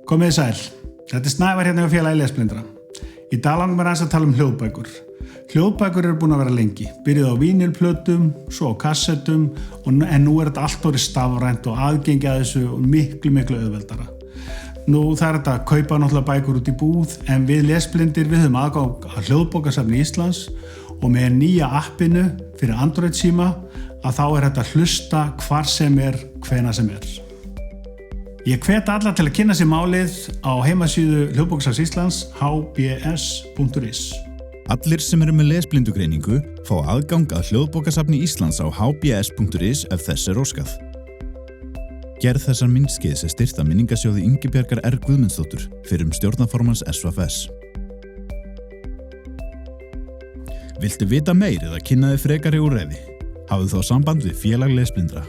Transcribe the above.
Komið sæl. Þetta Snævar hérna hjá félagi lesblindra. Í dag langar mér aðeins að tala hljóðbækur. Hljóðbækur eru búin að vera lengi. Byrjuð á vínilplötum, svo á kassettum en nú þetta allt orðið stafrænt og aðgengi að þessu og miklu auðveldara. Nú það þetta að kaupa náttúrulega bækur út í búð en við lesblindir við höfum aðgang að Hljóðbókasafni Íslands og með nýja appinu fyrir Android síma að þá þetta að hlusta hvar sem er, hvenær sem er. Ég hvet alla til að kynna sér málið á heimasíðu Hljóðbókasafns Íslands hbs.is. Allir sem eru með lesblindugreiningu fá aðgang að Hljóðbókasafni Íslands á hbs.is ef þess er óskað. Gerð þessar myndskeiðs er styrkt af minningasjóði Ingibjargar R. Guðmundsdóttur fyrrum stjórnarformanns SVFS. Viltu vita meir eða kynna þig frekari úrræði? Hafðu þá samband við félag lesblindra.